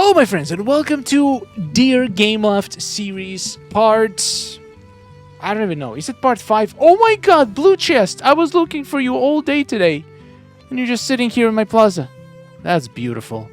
Hello my friends and welcome to Dear Gameloft series part... I don't even know. Is it part 5? Oh my god, blue chest! I was looking for you all day today. And you're just sitting here in my plaza. That's beautiful.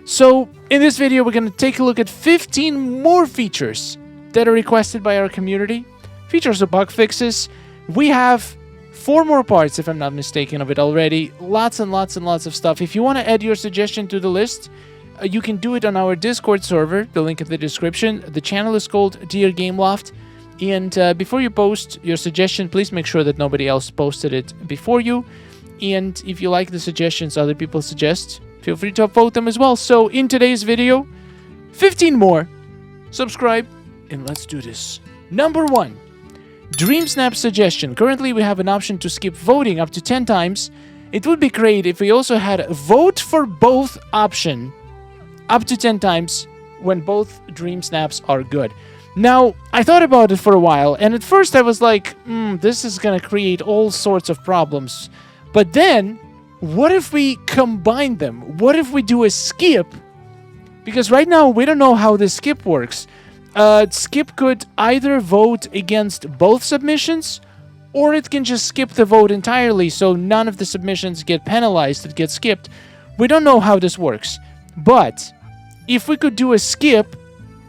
So, in this video we're going to take a look at 15 more features that are requested by our community. Features or bug fixes. We have 4 more parts, if I'm not mistaken, of it already. Lots and lots and lots of stuff. If you want to add your suggestion to the list... you can do it on our Discord server, the link in the description. The channel is called Dear Gameloft. And before you post your suggestion, please make sure that nobody else posted it before you. And if you like the suggestions other people suggest, feel free to upvote them as well. So in today's video, 15 more. Subscribe, and let's do this. Number 1, DreamSnaps suggestion. Currently, we have an option to skip voting up to 10 times. It would be great if we also had a vote for both option up to 10 times when both dream snaps are good. Now, I thought about it for a while, and at first I was like, this is gonna create all sorts of problems. But then, what if we combine them? What if we do a skip? Because right now, we don't know how the skip works. Skip could either vote against both submissions, or it can just skip the vote entirely, so none of the submissions get penalized, it gets skipped. We don't know how this works. But if we could do a skip,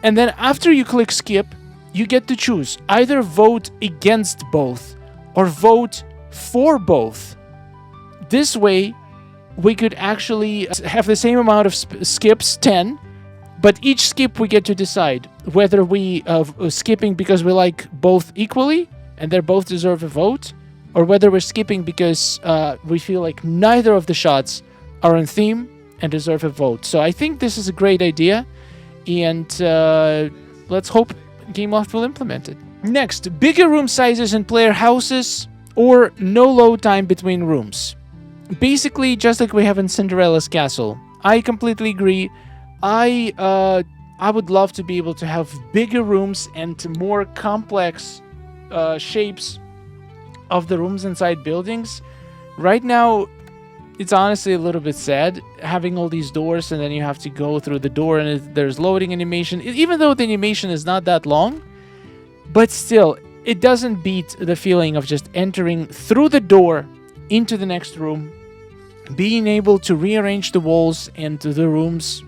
and then after you click skip, you get to choose either vote against both or vote for both. This way, we could actually have the same amount of skips, 10, but each skip we get to decide whether we skipping because we like both equally and they both deserve a vote, or whether we're skipping because we feel like neither of the shots are on theme and deserve a vote. So I think this is a great idea, and let's hope Gameloft will implement it. Next, bigger room sizes in player houses or no load time between rooms. Basically, just like we have in Cinderella's castle. I completely agree. I would love to be able to have bigger rooms and more complex shapes of the rooms inside buildings. Right now, it's honestly a little bit sad having all these doors and then you have to go through the door and there's loading animation. Even though the animation is not that long, but still, it doesn't beat the feeling of just entering through the door into the next room, being able to rearrange the walls and the rooms.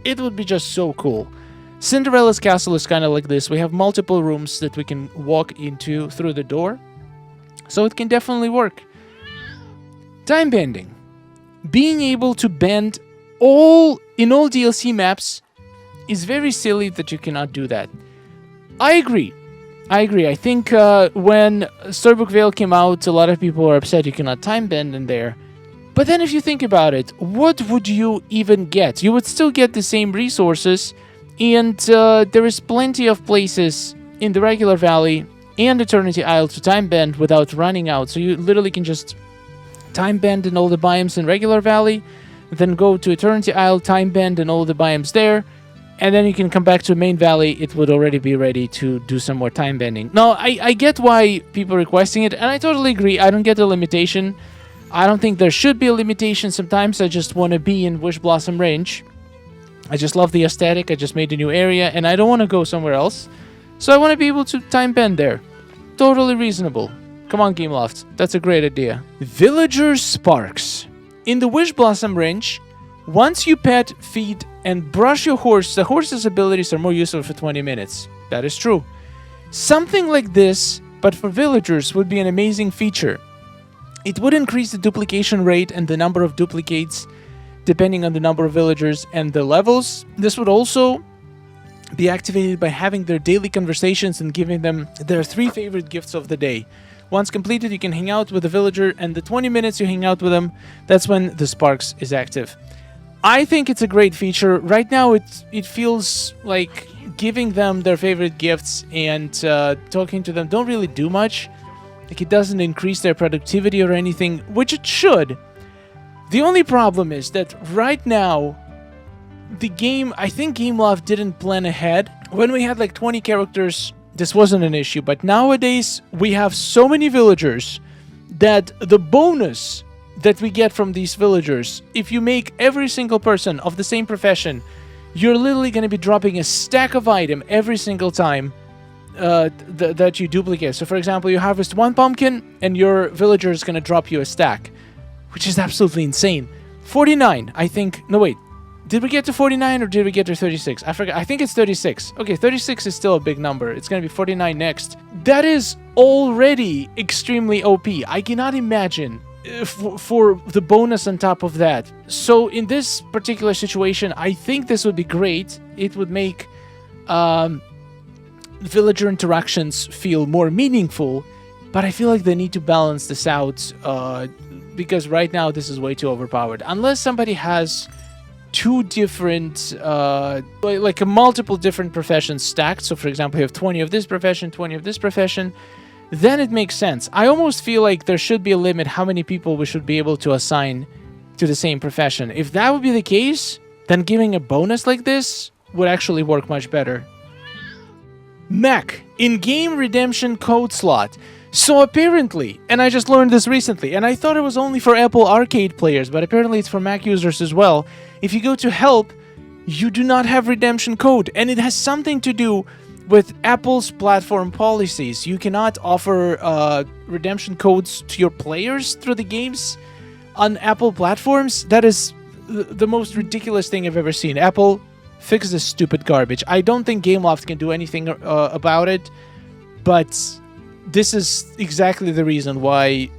It would be just so cool. Cinderella's castle is kind of like this. We have multiple rooms that we can walk into through the door, so it can definitely work. Time bending. Being able to bend in all DLC maps is very silly that you cannot do that. I agree. I think when Storybook Vale came out, a lot of people were upset you cannot time bend in there. But then if you think about it, what would you even get? You would still get the same resources, and there is plenty of places in the regular valley and Eternity Isle to time bend without running out. So you literally can just time bend in all the biomes in regular valley, then go to Eternity Isle, time bend in all the biomes there, and then you can come back to main valley. It would already be ready to do some more time bending. Now, I get why people are requesting it, and I totally agree. I don't get the limitation. I don't think there should be a limitation. Sometimes I just want to be in Wish Blossom Range. I just love the aesthetic. I just made a new area, and I don't want to go somewhere else. So I want to be able to time bend there. Totally reasonable. Come on, Gameloft. That's a great idea. Villager Sparks. In the Wish Blossom Range, once you pet, feed, and brush your horse, the horse's abilities are more useful for 20 minutes. That is true. Something like this, but for villagers, would be an amazing feature. It would increase the duplication rate and the number of duplicates, depending on the number of villagers and the levels. This would also be activated by having their daily conversations and giving them their 3 favorite gifts of the day. Once completed, you can hang out with the villager, and the 20 minutes you hang out with them, that's when the Sparks is active. I think it's a great feature. Right now, it feels like giving them their favorite gifts and talking to them don't really do much. Like, it doesn't increase their productivity or anything, which it should. The only problem is that right now, the game, I think Gameloft didn't plan ahead. When we had like 20 characters, this wasn't an issue, but nowadays we have so many villagers that the bonus that we get from these villagers, if you make every single person of the same profession you're literally going to be dropping a stack of item every single time that you duplicate. So, for example, you harvest 1 pumpkin, and your villager is going to drop you a stack, which is absolutely insane. 49, I think. No, wait. Did we get to 49 or did we get to 36? I forgot. I think it's 36. Okay, 36 is still a big number. It's going to be 49 next. That is already extremely OP. I cannot imagine for the bonus on top of that. So in this particular situation, I think this would be great. It would make villager interactions feel more meaningful, but I feel like they need to balance this out because right now this is way too overpowered. Unless somebody has 2 different, like a multiple different professions stacked. So for example, you have 20 of this profession, 20 of this profession, then it makes sense. I almost feel like there should be a limit how many people we should be able to assign to the same profession. If that would be the case, then giving a bonus like this would actually work much better. Mac, in-game redemption code slot. So apparently, and I just learned this recently, and I thought it was only for Apple Arcade players, but apparently it's for Mac users as well. If you go to help, you do not have redemption code, and it has something to do with Apple's platform policies. You cannot offer redemption codes to your players through the games on Apple platforms. That is the most ridiculous thing I've ever seen. Apple, fix this stupid garbage. I don't think Gameloft can do anything about it, but this is exactly the reason why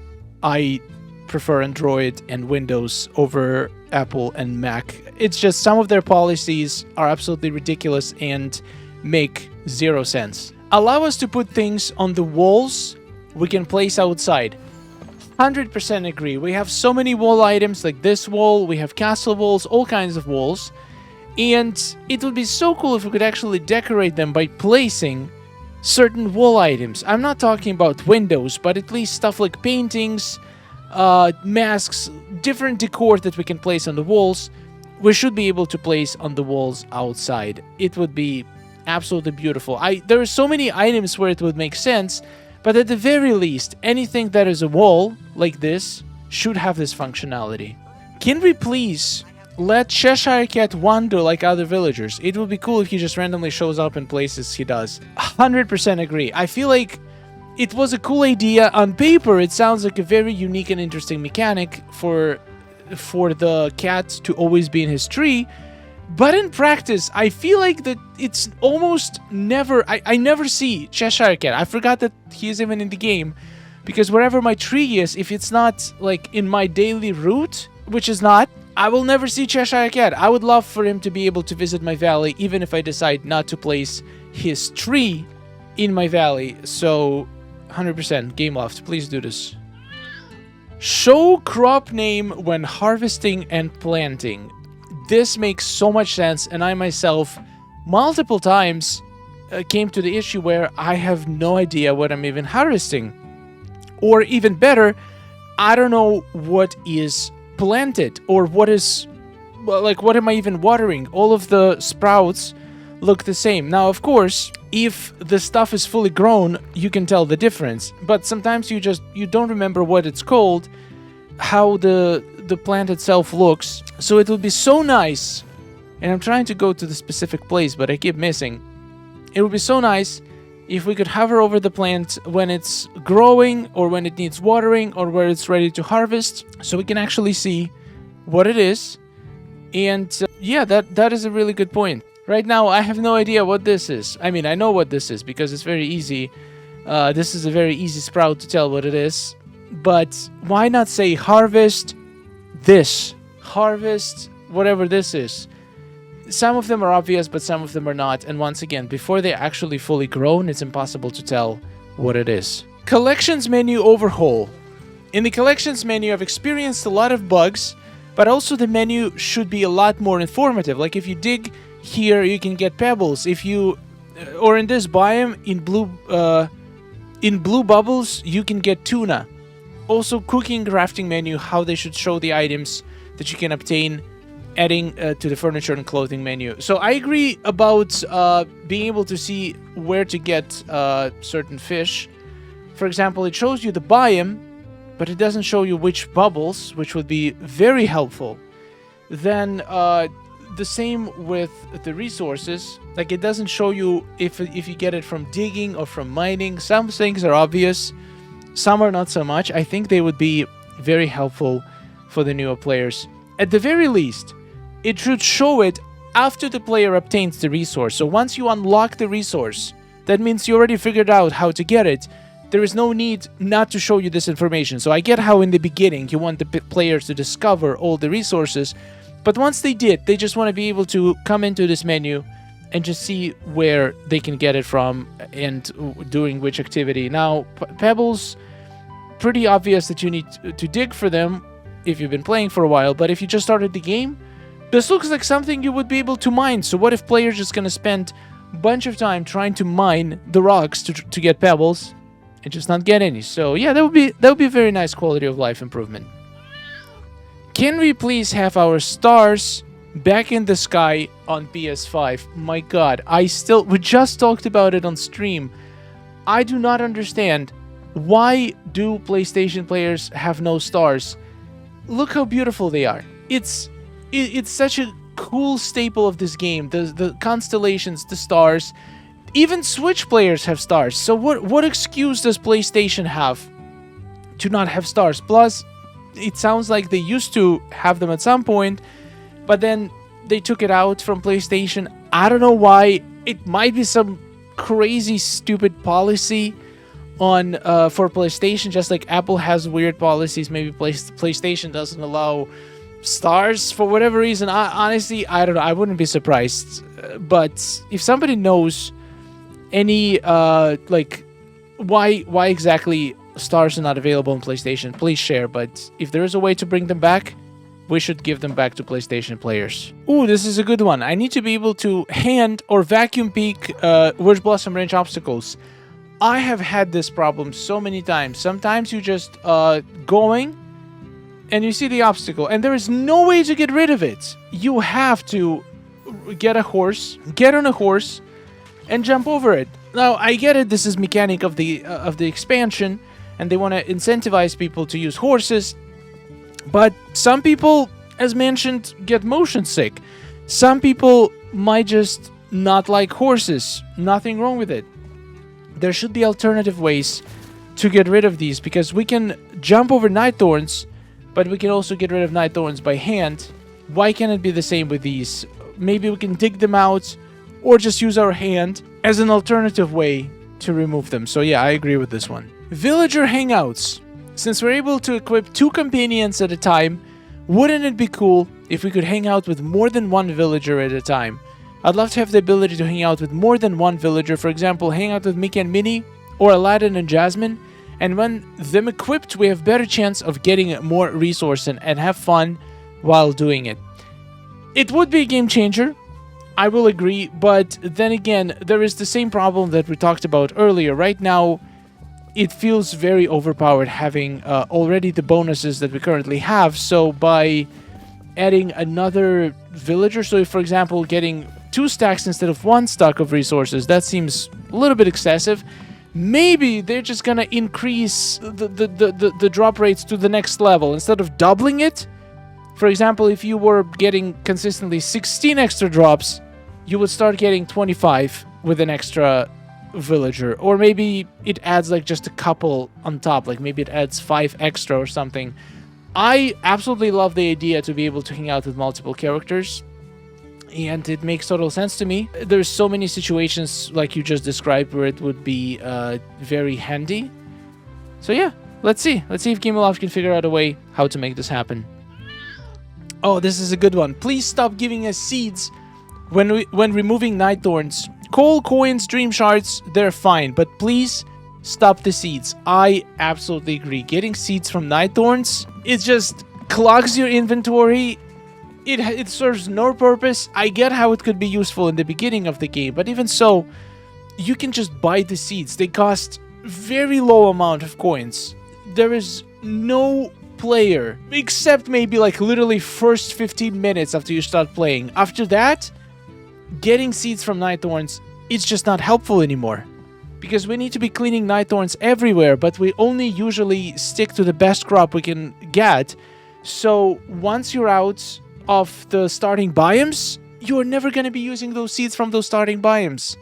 I prefer Android and Windows over Apple and Mac. It's just some of their policies are absolutely ridiculous and make 0 sense. Allow us to put things on the walls we can place outside. 100% agree. We have so many wall items like this wall, we have castle walls, all kinds of walls. And it would be so cool if we could actually decorate them by placing certain wall items. I'm not talking about windows, but at least stuff like paintings, masks, different decor that we can place on the walls, we should be able to place on the walls outside. It would be absolutely beautiful. There are so many items where it would make sense, but at the very least, anything that is a wall like this should have this functionality. Can we please let Cheshire Cat wander like other villagers? It would be cool if he just randomly shows up in places he does. 100% agree. I feel like it was a cool idea. On paper, it sounds like a very unique and interesting mechanic for the cat to always be in his tree. But in practice, I feel like that it's almost never... I never see Cheshire Cat. I forgot that he is even in the game. Because wherever my tree is, if it's not like in my daily route, which is not, I will never see Cheshire Cat. I would love for him to be able to visit my valley, even if I decide not to place his tree in my valley. So, 100%, Gameloft, please do this. Show crop name when harvesting and planting. This makes so much sense, and I myself, multiple times, came to the issue where I have no idea what I'm even harvesting. Or even better, I don't know what is planted, or what is, like, what am I even watering? All of the sprouts look the same. Now, of course, if the stuff is fully grown, you can tell the difference. But sometimes you don't remember what it's called, how the plant itself looks. So it would be so nice, and I'm trying to go to the specific place, but I keep missing. It would be so nice if we could hover over the plant when it's growing, or when it needs watering, or where it's ready to harvest, so we can actually see what it is. And yeah, that is a really good point. Right now, I have no idea what this is. I mean, I know what this is because it's very easy. This is a very easy sprout to tell what it is. But why not say harvest this? Harvest whatever this is. Some of them are obvious, but some of them are not. And once again, before they're actually fully grown, it's impossible to tell what it is. Collections menu overhaul. In the collections menu, I've experienced a lot of bugs, but also the menu should be a lot more informative. Like if you dig here, you can get pebbles. If you, or in this biome, in blue bubbles, you can get tuna. Also, cooking crafting menu, how they should show the items that you can obtain, adding to the furniture and clothing menu. So I agree about being able to see where to get certain fish. For example, it shows you the biome, but it doesn't show you which bubbles, which would be very helpful. Then the same with the resources. Like, it doesn't show you if you get it from digging or from mining. Some things are obvious, some are not so much. I think they would be very helpful for the newer players. At the very least, it should show it after the player obtains the resource. So once you unlock the resource, that means you already figured out how to get it. There is no need not to show you this information. So I get how in the beginning you want the players to discover all the resources, but once they did, they just want to be able to come into this menu and just see where they can get it from and doing which activity. Now, pebbles, pretty obvious that you need to dig for them if you've been playing for a while, but if you just started the game, this looks like something you would be able to mine. So what if players just gonna spend a bunch of time trying to mine the rocks to get pebbles and just not get any? So yeah, that would be a very nice quality of life improvement. Can we please have our stars back in the sky on PS5? My god, we just talked about it on stream. I do not understand, why do PlayStation players have no stars? Look how beautiful they are. It's such a cool staple of this game. The constellations, the stars. Even Switch players have stars. So what excuse does PlayStation have to not have stars? Plus, it sounds like they used to have them at some point, but then they took it out from PlayStation. I don't know why. It might be some crazy stupid policy on for PlayStation, just like Apple has weird policies. Maybe PlayStation doesn't allow stars for whatever reason. Honestly, I don't know. I wouldn't be surprised. But if somebody knows any like why exactly stars are not available on PlayStation, please share. But if there is a way to bring them back, we should give them back to PlayStation players. Ooh, this is a good one. I need to be able to hand or vacuum peek Witch Blossom range obstacles. I have had this problem so many times. Sometimes you just going and you see the obstacle and there is no way to get rid of it. You have to get on a horse and jump over it. Now, I get it, this is mechanic of the expansion and they want to incentivize people to use horses, but some people, as mentioned, get motion sick. Some people might just not like horses. Nothing wrong with it. There should be alternative ways to get rid of these, because we can jump over night thorns, but we can also get rid of night thorns by hand. Why can't it be the same with these? Maybe we can dig them out or just use our hand as an alternative way to remove them. So yeah, I agree with this one. Villager hangouts. Since we're able to equip 2 companions at a time, wouldn't it be cool if we could hang out with more than one villager at a time? I'd love to have the ability to hang out with more than one villager. For example, hang out with Mickey and Minnie or Aladdin and Jasmine. And when them equipped, we have better chance of getting more resource and have fun while doing it. It would be a game changer, I will agree, but then again, there is the same problem that we talked about earlier. Right now, it feels very overpowered having already the bonuses that we currently have. So by adding another villager, so if, for example, getting 2 stacks instead of 1 stack of resources, that seems a little bit excessive. Maybe they're just gonna increase the drop rates to the next level. Instead of doubling it, for example, if you were getting consistently 16 extra drops, you would start getting 25 with an extra villager. Or maybe it adds like just a couple on top, like maybe it adds 5 extra or something. I absolutely love the idea to be able to hang out with multiple characters, and it makes total sense to me. There's so many situations like you just described where it would be very handy. So yeah, let's see if Gameloft can figure out a way how to make this happen. Oh, this is a good one. Please stop giving us seeds when removing night thorns. Coal, coins, dream shards, they're fine, but please stop the seeds. I absolutely agree. Getting seeds from night thorns, it just clogs your inventory. It serves no purpose. I get how it could be useful in the beginning of the game, but even so, you can just buy the seeds. They cost very low amount of coins. There is no player, except maybe like literally first 15 minutes after you start playing. After that, getting seeds from night thorns, it's just not helpful anymore. Because we need to be cleaning night thorns everywhere, but we only usually stick to the best crop we can get. So once you're out of the starting biomes, you're never going to be using those seeds from those starting biomes.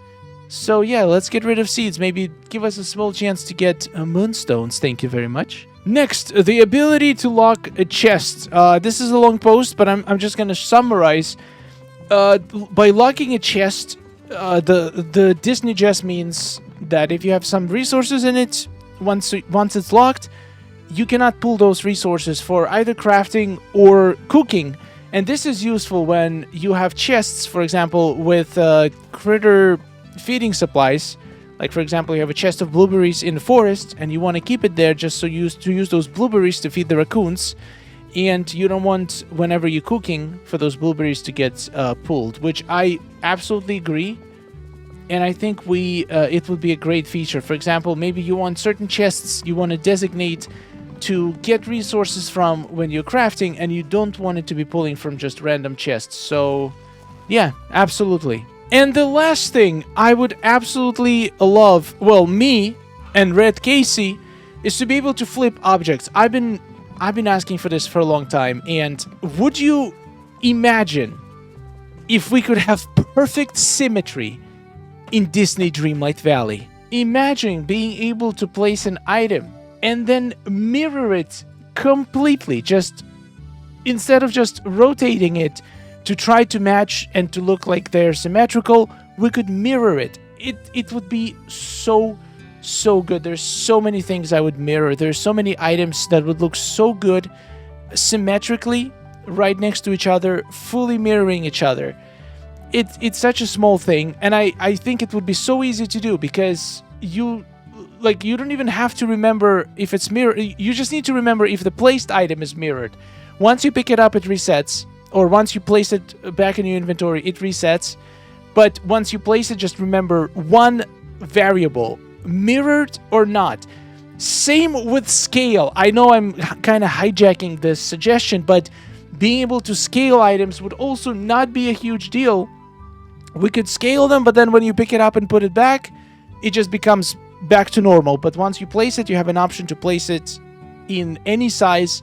So yeah, let's get rid of seeds. Maybe give us a small chance to get moonstones. Thank you very much. Next, the ability to lock a chest. This is a long post, but I'm just going to summarize. By locking a chest, the Disney chest means that if you have some resources in it, once it's locked, you cannot pull those resources for either crafting or cooking. And this is useful when you have chests, for example, with critter feeding supplies. Like, for example, you have a chest of blueberries in the forest, and you want to keep it there just so you use those blueberries to feed the raccoons. And you don't want, whenever you're cooking, for those blueberries to get pulled, which I absolutely agree. And I think it would be a great feature. For example, maybe you want certain chests you want to designate to get resources from when you're crafting, and you don't want it to be pulling from just random chests. So, yeah, absolutely. And the last thing I would absolutely love, well, me and Red Casey, is to be able to flip objects. I've been asking for this for a long time, and would you imagine if we could have perfect symmetry in Disney Dreamlight Valley? Imagine being able to place an item and then mirror it completely, just instead of just rotating it to try to match and to look like they're symmetrical, we could mirror it. It would be so good. There's so many things I would mirror. There's so many items that would look so good symmetrically right next to each other, fully mirroring each other. It's such a small thing, and I think it would be so easy to do, because you don't even have to remember if it's mirrored. You just need to remember if the placed item is mirrored. Once you pick it up, it resets, or once you place it back in your inventory, it resets. But once you place it, just remember one variable, mirrored or not. Same with scale. I know I'm kind of hijacking this suggestion, but being able to scale items would also not be a huge deal. We could scale them, but then when you pick it up and put it back, it just becomes back to normal. But once you place it, you have an option to place it in any size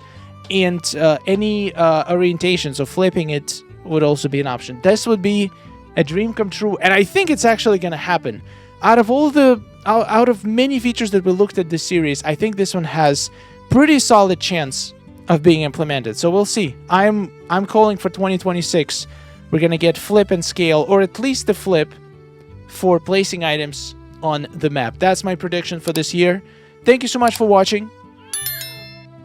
and any orientation. So flipping it would also be an option. This would be a dream come true, and I think it's actually going to happen. Out of many features that we looked at this series, I think this one has pretty solid chance of being implemented. So we'll see. I'm calling for 2026. We're going to get flip and scale, or at least the flip for placing items on the map. That's my prediction for this year. Thank you so much for watching.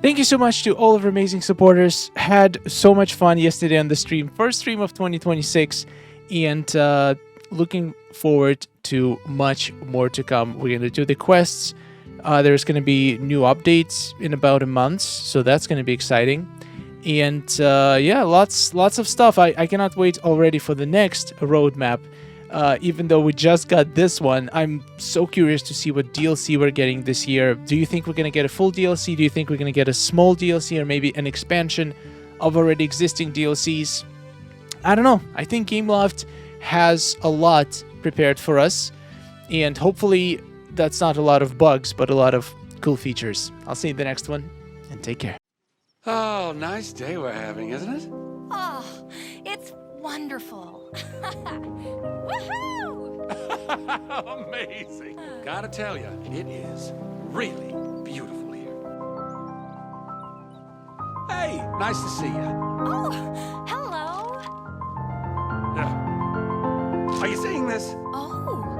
Thank you so much to all of our amazing supporters. Had so much fun yesterday on the stream. First stream of 2026. And looking forward to much more to come. We're going to do the quests. There's going to be new updates in about a month. So that's going to be exciting. And yeah, lots of stuff. I cannot wait already for the next roadmap. Even though we just got this one, I'm so curious to see what DLC we're getting this year. Do you think we're going to get a full DLC? Do you think we're going to get a small DLC, or maybe an expansion of already existing DLCs? I don't know. I think Gameloft has a lot prepared for us. And hopefully that's not a lot of bugs, but a lot of cool features. I'll see you in the next one, and take care. Oh, nice day we're having, isn't it? Oh, it's wonderful. Woohoo! Amazing. Gotta tell you, it is really beautiful here. Hey, nice to see you. Oh, hello. Are you seeing this? Oh.